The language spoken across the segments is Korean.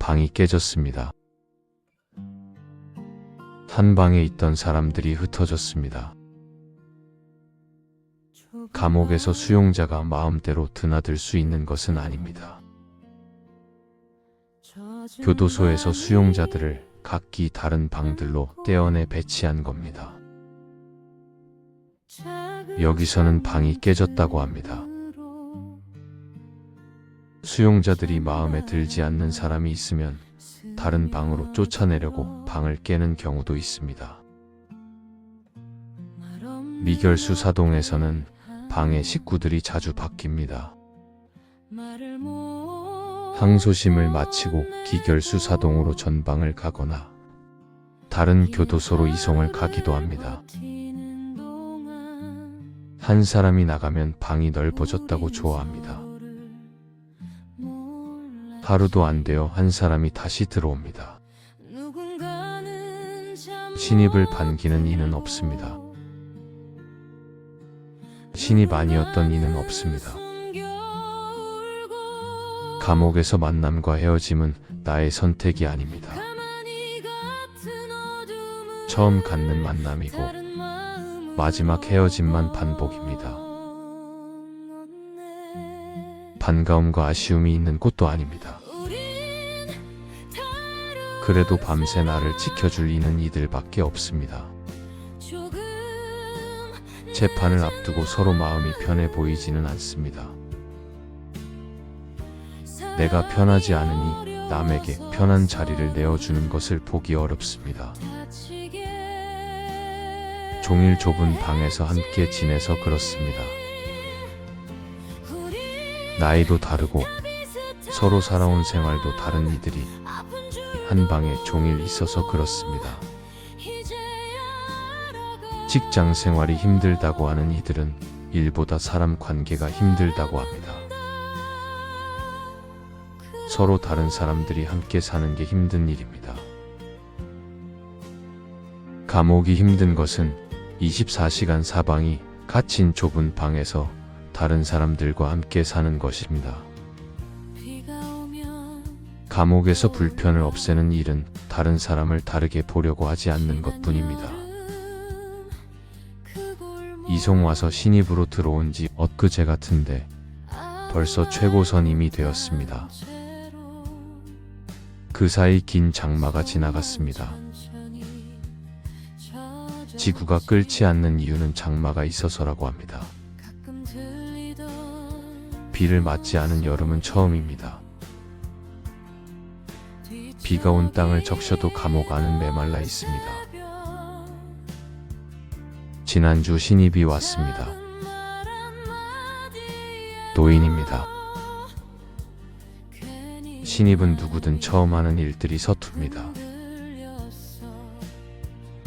방이 깨졌습니다. 한 방에 있던 사람들이 흩어졌습니다. 감옥에서 수용자가 마음대로 드나들 수 있는 것은 아닙니다. 교도소에서 수용자들을 각기 다른 방들로 떼어내 배치한 겁니다. 여기서는 방이 깨졌다고 합니다. 수용자들이 마음에 들지 않는 사람이 있으면 다른 방으로 쫓아내려고 방을 깨는 경우도 있습니다. 미결수 사동에서는 방의 식구들이 자주 바뀝니다. 항소심을 마치고 기결수 사동으로 전방을 가거나 다른 교도소로 이송을 가기도 합니다. 한 사람이 나가면 방이 넓어졌다고 좋아합니다. 하루도 안 되어 한 사람이 다시 들어옵니다. 신입을 반기는 이는 없습니다. 신입 아니었던 이는 없습니다. 감옥에서 만남과 헤어짐은 나의 선택이 아닙니다. 처음 갖는 만남이고 마지막 헤어짐만 반복입니다. 반가움과 아쉬움이 있는 곳도 아닙니다. 그래도 밤새 나를 지켜줄 이는 이들밖에 없습니다. 재판을 앞두고 서로 마음이 편해 보이지는 않습니다. 내가 편하지 않으니 남에게 편한 자리를 내어주는 것을 보기 어렵습니다. 종일 좁은 방에서 함께 지내서 그렇습니다. 나이도 다르고 서로 살아온 생활도 다른 이들이 한 방에 종일 있어서 그렇습니다. 직장 생활이 힘들다고 하는 이들은 일보다 사람 관계가 힘들다고 합니다. 서로 다른 사람들이 함께 사는 게 힘든 일입니다. 감옥이 힘든 것은 24시간 사방이 갇힌 좁은 방에서 다른 사람들과 함께 사는 것입니다. 감옥에서 불편을 없애는 일은 다른 사람을 다르게 보려고 하지 않는 것뿐입니다. 이송 와서 신입으로 들어온 지 엊그제 같은데 벌써 최고선임이 되었습니다. 그 사이 긴 장마가 지나갔습니다. 지구가 끓지 않는 이유는 장마가 있어서라고 합니다. 비를 맞지 않은 여름은 처음입니다. 비가 온 땅을 적셔도 감옥 안은 메말라 있습니다. 지난주 신입이 왔습니다. 노인입니다. 신입은 누구든 처음 하는 일들이 서투릅니다.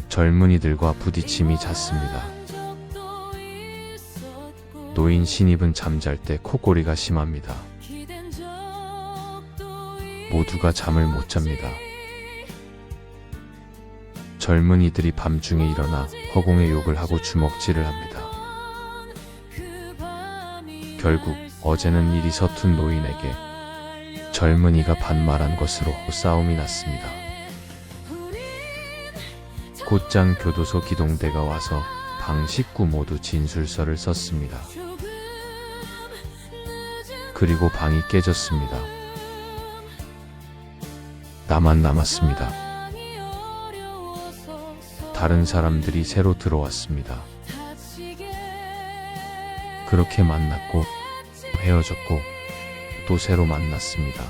젊은이들과 부딪힘이 잦습니다. 노인 신입은 잠잘 때 코골이가 심합니다. 모두가 잠을 못 잡니다. 젊은이들이 밤중에 일어나 허공에 욕을 하고 주먹질을 합니다. 결국 어제는 일이 서툰 노인에게 젊은이가 반말한 것으로 싸움이 났습니다. 곧장 교도소 기동대가 와서 방 식구 모두 진술서를 썼습니다. 그리고 방이 깨졌습니다. 나만 남았습니다. 다른 사람들이 새로 들어왔습니다. 그렇게 만났고 헤어졌고 또 새로 만났습니다.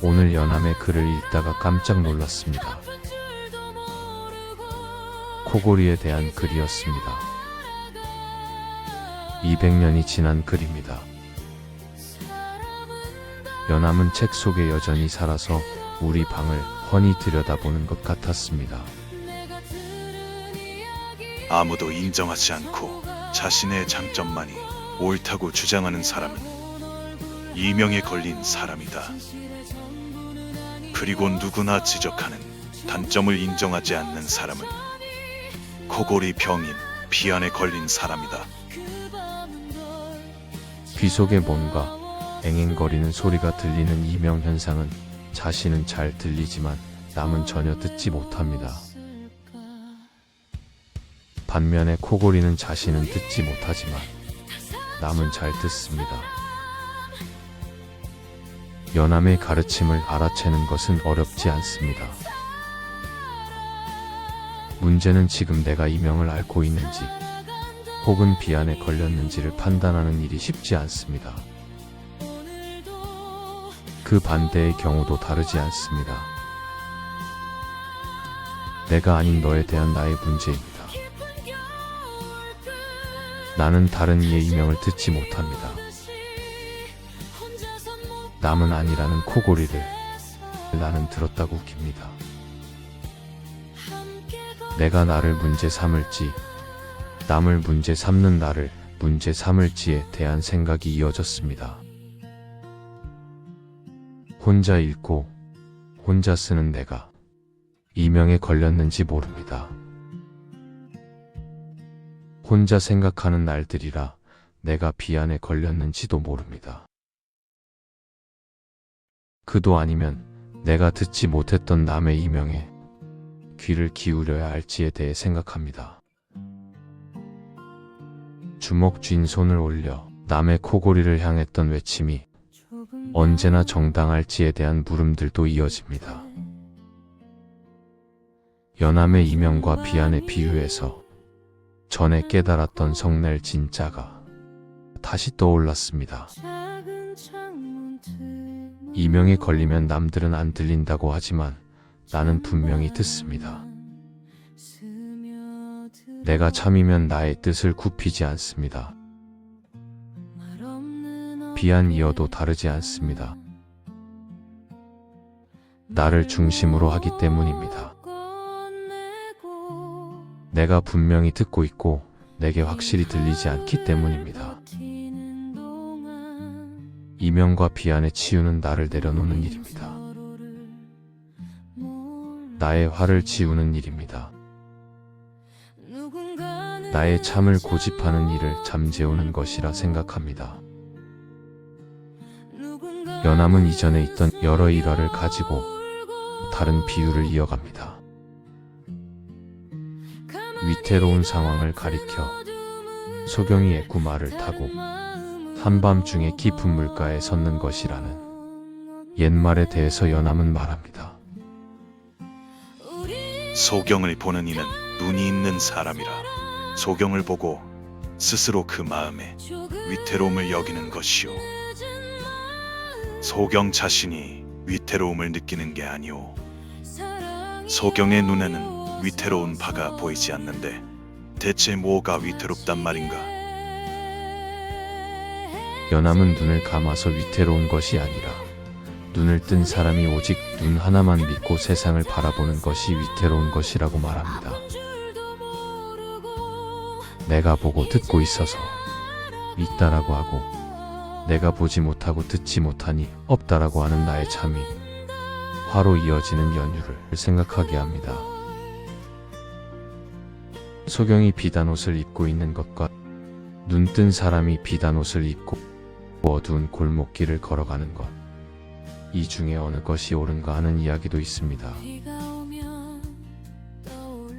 오늘 연암의 글을 읽다가 깜짝 놀랐습니다. 코골이에 대한 글이었습니다. 200년이 지난 글입니다. 연암은 책 속에 여전히 살아서 우리 방을 훤히 들여다보는 것 같았습니다. 아무도 인정하지 않고 자신의 장점만이 옳다고 주장하는 사람은 이명에 걸린 사람이다. 그리고 누구나 지적하는 단점을 인정하지 않는 사람은 코골이 병인 비안에 걸린 사람이다. 귀 속에 뭔가 앵앵거리는 소리가 들리는 이명 현상은 자신은 잘 들리지만 남은 전혀 듣지 못합니다. 반면에 코골이는 자신은 듣지 못하지만 남은 잘 듣습니다. 연암의 가르침을 알아채는 것은 어렵지 않습니다. 문제는 지금 내가 이명을 앓고 있는지 혹은 비안에 걸렸는지를 판단하는 일이 쉽지 않습니다. 그 반대의 경우도 다르지 않습니다. 내가 아닌 너에 대한 나의 문제입니다. 나는 다른 이의 이명을 듣지 못합니다. 남은 아니라는 코골이를 나는 들었다고 웃깁니다. 내가 나를 문제 삼을지 남을 문제 삼는 나를 문제 삼을지에 대한 생각이 이어졌습니다. 혼자 읽고 혼자 쓰는 내가 이명에 걸렸는지 모릅니다. 혼자 생각하는 날들이라 내가 비안에 걸렸는지도 모릅니다. 그도 아니면 내가 듣지 못했던 남의 이명에 귀를 기울여야 할지에 대해 생각합니다. 주먹 쥔 손을 올려 남의 코골이를 향했던 외침이 언제나 정당할지에 대한 물음들도 이어집니다. 연암의 이명과 비안의 비유에서 전에 깨달았던 성낼 진짜가 다시 떠올랐습니다. 이명에 걸리면 남들은 안 들린다고 하지만 나는 분명히 듣습니다. 내가 참이면 나의 뜻을 굽히지 않습니다. 비안이어도 다르지 않습니다. 나를 중심으로 하기 때문입니다. 내가 분명히 듣고 있고 내게 확실히 들리지 않기 때문입니다. 이명과 비안의 치유는 나를 내려놓는 일입니다. 나의 화를 지우는 일입니다. 나의 참을 고집하는 일을 잠재우는 것이라 생각합니다. 연암은 이전에 있던 여러 일화를 가지고 다른 비유를 이어갑니다. 위태로운 상황을 가리켜 소경이 애꾸말을 타고 한밤중에 깊은 물가에 섰는 것이라는 옛말에 대해서 연암은 말합니다. 소경을 보는 이는 눈이 있는 사람이라 소경을 보고 스스로 그 마음에 위태로움을 여기는 것이요. 소경 자신이 위태로움을 느끼는 게 아니오. 소경의 눈에는 위태로운 바가 보이지 않는데 대체 뭐가 위태롭단 말인가? 연암은 눈을 감아서 위태로운 것이 아니라 눈을 뜬 사람이 오직 눈 하나만 믿고 세상을 바라보는 것이 위태로운 것이라고 말합니다. 내가 보고 듣고 있어서 있다라고 하고 내가 보지 못하고 듣지 못하니 없다라고 하는 나의 참이 화로 이어지는 연유를 생각하게 합니다. 소경이 비단옷을 입고 있는 것과 눈뜬 사람이 비단옷을 입고 어두운 골목길을 걸어가는 것, 이 중에 어느 것이 옳은가 하는 이야기도 있습니다.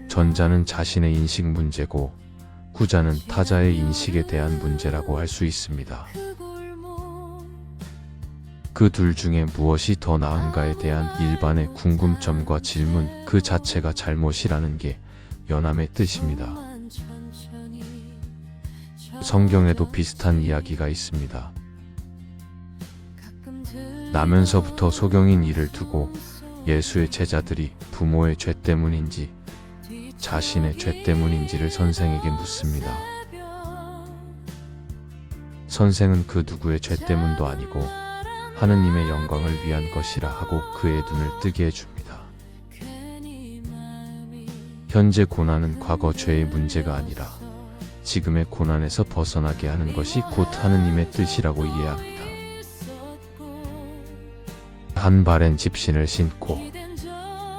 전자는 자신의 인식 문제고 후자는 타자의 인식에 대한 문제라고 할 수 있습니다. 그 둘 중에 무엇이 더 나은가에 대한 일반의 궁금점과 질문 그 자체가 잘못이라는 게 연암의 뜻입니다. 성경에도 비슷한 이야기가 있습니다. 나면서부터 소경인 이를 두고 예수의 제자들이 부모의 죄 때문인지 자신의 죄 때문인지를 선생에게 묻습니다. 선생은 그 누구의 죄 때문도 아니고 하느님의 영광을 위한 것이라 하고 그의 눈을 뜨게 해줍니다. 현재 고난은 과거 죄의 문제가 아니라 지금의 고난에서 벗어나게 하는 것이 곧 하느님의 뜻이라고 이해합니다. 한 발엔 집신을 신고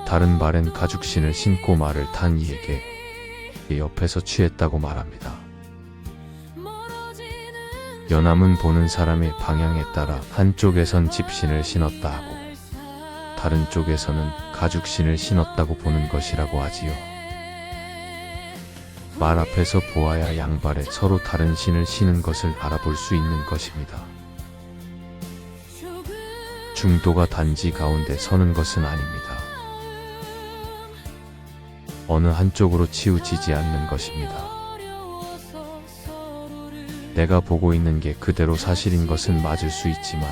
다른 발엔 가죽신을 신고 말을 탄 이에게 옆에서 취했다고 말합니다. 연암은 보는 사람의 방향에 따라 한쪽에선 집신을 신었다 하고 다른 쪽에서는 가죽신을 신었다고 보는 것이라고 하지요. 말 앞에서 보아야 양발에 서로 다른 신을 신은 것을 알아볼 수 있는 것입니다. 중도가 단지 가운데 서는 것은 아닙니다. 어느 한쪽으로 치우치지 않는 것입니다. 내가 보고 있는 게 그대로 사실인 것은 맞을 수 있지만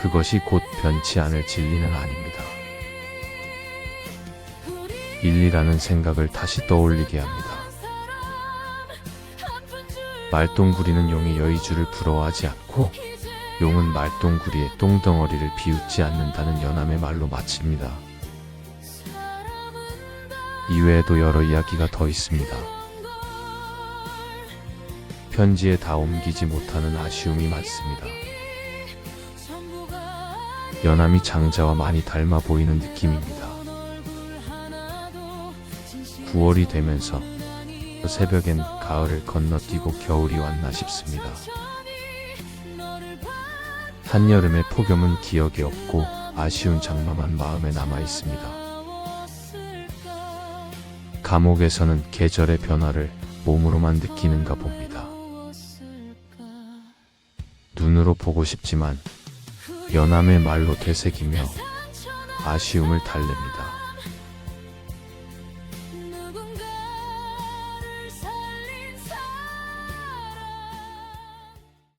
그것이 곧 변치 않을 진리는 아닙니다. 일리라는 생각을 다시 떠올리게 합니다. 말똥구리는 용의 여의주를 부러워하지 않고 용은 말똥구리의 똥덩어리를 비웃지 않는다는 연암의 말로 마칩니다. 이외에도 여러 이야기가 더 있습니다. 편지에 다 옮기지 못하는 아쉬움이 많습니다. 연암이 장자와 많이 닮아 보이는 느낌입니다. 9월이 되면서 새벽엔 가을을 건너뛰고 겨울이 왔나 싶습니다. 한여름의 폭염은 기억에 없고 아쉬운 장마만 마음에 남아 있습니다. 감옥에서는 계절의 변화를 몸으로만 느끼는가 봅니다. 눈으로 보고 싶지만 연암의 말로 되새기며 아쉬움을 달랩니다.